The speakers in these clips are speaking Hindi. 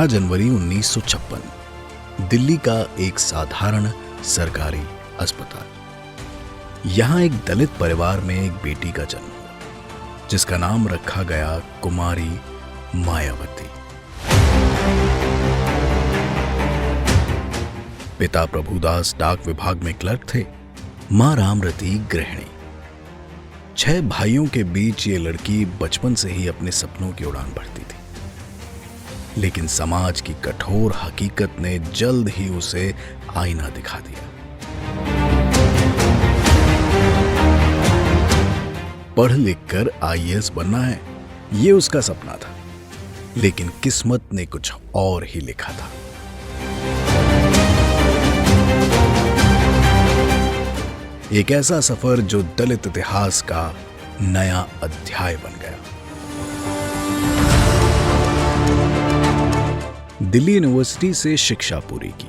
15 जनवरी 1956 दिल्ली का एक साधारण सरकारी अस्पताल। यहां एक दलित परिवार में एक बेटी का जन्म हुआ जिसका नाम रखा गया कुमारी मायावती। पिता प्रभुदास डाक विभाग में क्लर्क थे, मां रामरती गृहिणी। 6 भाइयों के बीच ये लड़की बचपन से ही अपने सपनों की उड़ान भरती थी, लेकिन समाज की कठोर हकीकत ने जल्द ही उसे आईना दिखा दिया। पढ़ लिखकर आईएएस बनना है, ये उसका सपना था, लेकिन किस्मत ने कुछ और ही लिखा था। एक ऐसा सफर जो दलित इतिहास का नया अध्याय बन गया। दिल्ली यूनिवर्सिटी से शिक्षा पूरी की,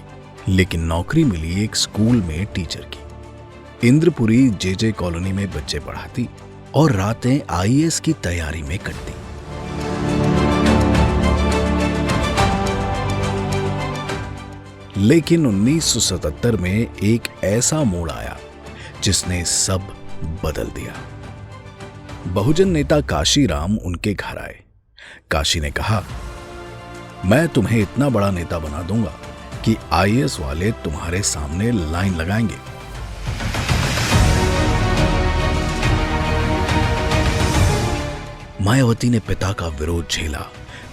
लेकिन नौकरी मिली एक स्कूल में टीचर की। इंद्रपुरी जेजे कॉलोनी में बच्चे पढ़ाती और रातें आईएएस की तैयारी में कटती। लेकिन 1977 में एक ऐसा मोड़ आया जिसने सब बदल दिया। बहुजन नेता काशीराम उनके घर आए। काशी ने कहा, मैं तुम्हें इतना बड़ा नेता बना दूंगा कि आईएएस वाले तुम्हारे सामने लाइन लगाएंगे। मायावती ने पिता का विरोध झेला,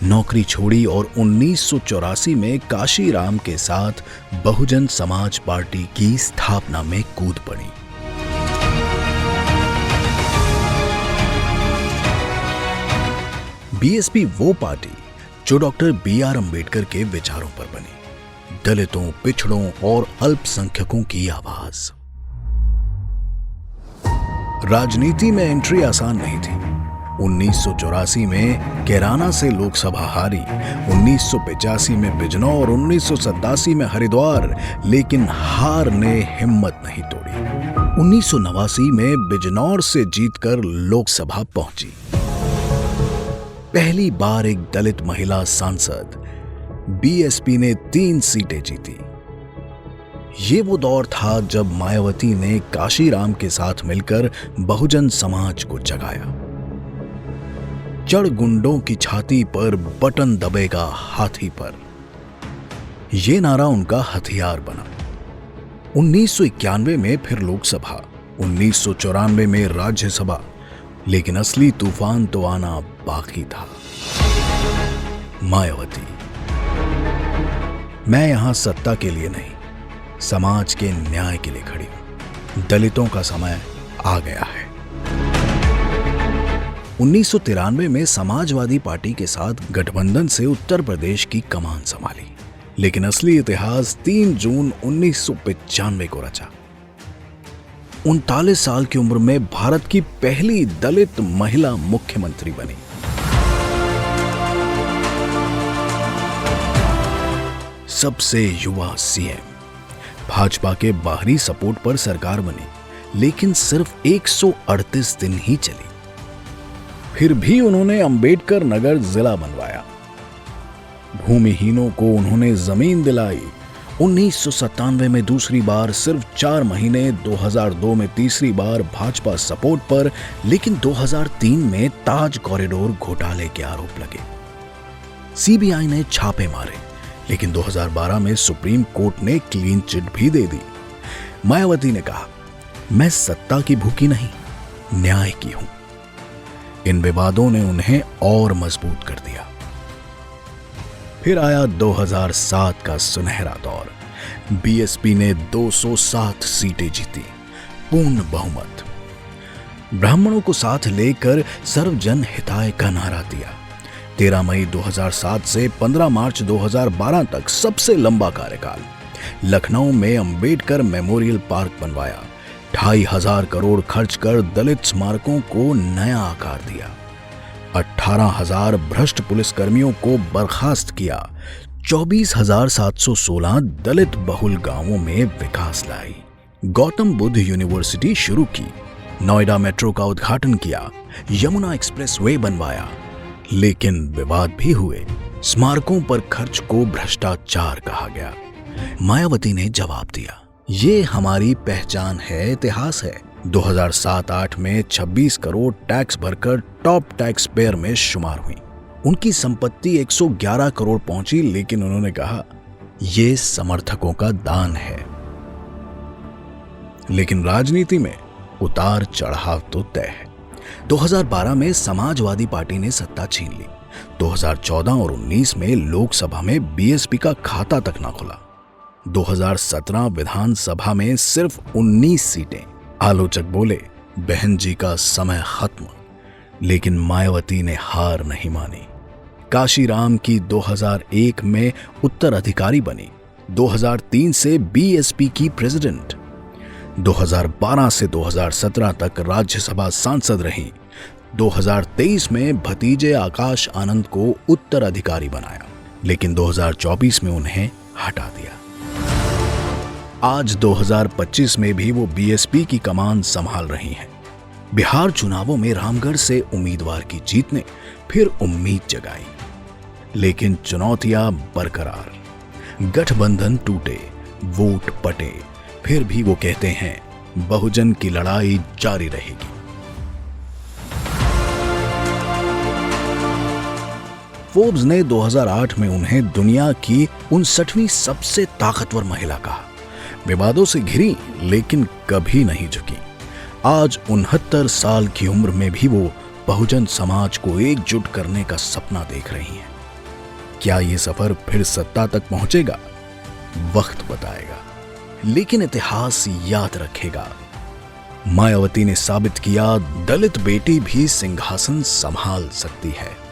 नौकरी छोड़ी और 1984 में काशीराम के साथ बहुजन समाज पार्टी की स्थापना में कूद पड़ी। बीएसपी वो पार्टी जो डॉक्टर बीआर अंबेडकर के विचारों पर बनी, दलितों, पिछड़ों और अल्पसंख्यकों की आवाज। राजनीति में एंट्री आसान नहीं थी। 1984 में कैराना से लोकसभा हारी, 1985 में बिजनौर और 1987 में हरिद्वार, लेकिन हार ने हिम्मत नहीं तोड़ी। 1989 में बिजनौर से जीतकर लोकसभा पहुंची। पहली बार एक दलित महिला सांसद, बीएसपी ने 3 सीटें जीती। ये वो दौर था जब मायावती ने काशीराम के साथ मिलकर बहुजन समाज को जगाया। चढ़ गुंडों की छाती पर बटन दबेगा हाथी पर, यह नारा उनका हथियार बना। 1991 में फिर लोकसभा, 1994 में राज्यसभा, लेकिन असली तूफान तो आना बाकी था। मायावती, मैं यहां सत्ता के लिए नहीं, समाज के न्याय के लिए खड़ी हूं। दलितों का समय आ गया है। 1993 में समाजवादी पार्टी के साथ गठबंधन से उत्तर प्रदेश की कमान संभाली, लेकिन असली इतिहास 3 जून 1995 को रचा। 39 साल की उम्र में भारत की पहली दलित महिला मुख्यमंत्री बनी। सबसे युवा सीएम, भाजपा के बाहरी सपोर्ट पर सरकार बनी, लेकिन सिर्फ 138 दिन ही चली। फिर भी उन्होंने अंबेडकर नगर जिला बनवाया। भूमिहीनों को उन्होंने जमीन दिलाई। 1997 में दूसरी बार, सिर्फ 4 महीने 2002 में तीसरी बार भाजपा सपोर्ट पर, लेकिन 2003 में ताज कॉरिडोर घोटाले के आरोप लगे। सीबीआई ने छापे मारे, लेकिन 2012 में सुप्रीम कोर्ट ने क्लीन चिट भी दे दी। मायावती ने कहा, मैं सत्ता की भूखी नहीं, न्याय की हूं। इन विवादों ने उन्हें और मजबूत कर दिया। फिर आया 2007 का सुनहरा दौर। बीएसपी ने 207 सीटें जीती, पूर्ण बहुमत। ब्राह्मणों को साथ लेकर सर्वजन हिताय का नारा दिया। 13 मई 2007 से 15 मार्च 2012 तक सबसे लंबा कार्यकाल। लखनऊ में अंबेडकर मेमोरियल पार्क बनवाया। 2,500 करोड़ खर्च कर दलित स्मारकों को नया आकार दिया। 18,000 भ्रष्ट पुलिसकर्मियों को बर्खास्त किया। 24,716 दलित बहुल गांवों में विकास लाई। गौतम बुद्ध यूनिवर्सिटी शुरू की। नोएडा मेट्रो का उद्घाटन किया। यमुना एक्सप्रेसवे बनवाया। लेकिन विवाद भी हुए। स्मारकों पर खर्च को भ्रष्टाचार कहा गया। मायावती ने जवाब दिया, ये हमारी पहचान है, इतिहास है। 2007-8 में 26 करोड़ टैक्स भरकर टॉप टैक्स पेयर में शुमार हुई। उनकी संपत्ति 111 करोड़ पहुंची, लेकिन उन्होंने कहा यह समर्थकों का दान है। लेकिन राजनीति में उतार चढ़ाव तो तय है। 2012 में समाजवादी पार्टी ने सत्ता छीन ली। 2014 और 19 में लोकसभा में बीएसपी का खाता तक ना खुला। 2017 विधानसभा में सिर्फ 19 सीटें। आलोचक बोले बहन जी का समय खत्म, लेकिन मायावती ने हार नहीं मानी। काशीराम की 2001 में उत्तराधिकारी बनी। 2003 से बीएसपी की प्रेसिडेंट। 2012 से 2017 तक राज्यसभा सांसद रही। 2023 में भतीजे आकाश आनंद को उत्तराधिकारी बनाया, लेकिन 2024 में उन्हें हटा दिया। आज 2025 में भी वो बीएसपी की कमान संभाल रही हैं। बिहार चुनावों में रामगढ़ से उम्मीदवार की जीत ने फिर उम्मीद जगाई, लेकिन चुनौतियां बरकरार। गठबंधन टूटे, वोट पटे, फिर भी वो कहते हैं बहुजन की लड़ाई जारी रहेगी। फोर्ब्स ने 2008 में उन्हें दुनिया की 59वीं सबसे ताकतवर महिला कहा। विवादों से घिरी, लेकिन कभी नहीं झुकी। आज 69 साल की उम्र में भी वो बहुजन समाज को एकजुट करने का सपना देख रही हैं। क्या ये सफर फिर सत्ता तक पहुंचेगा? वक्त बताएगा, लेकिन इतिहास याद रखेगा। मायावती ने साबित किया दलित बेटी भी सिंहासन संभाल सकती है।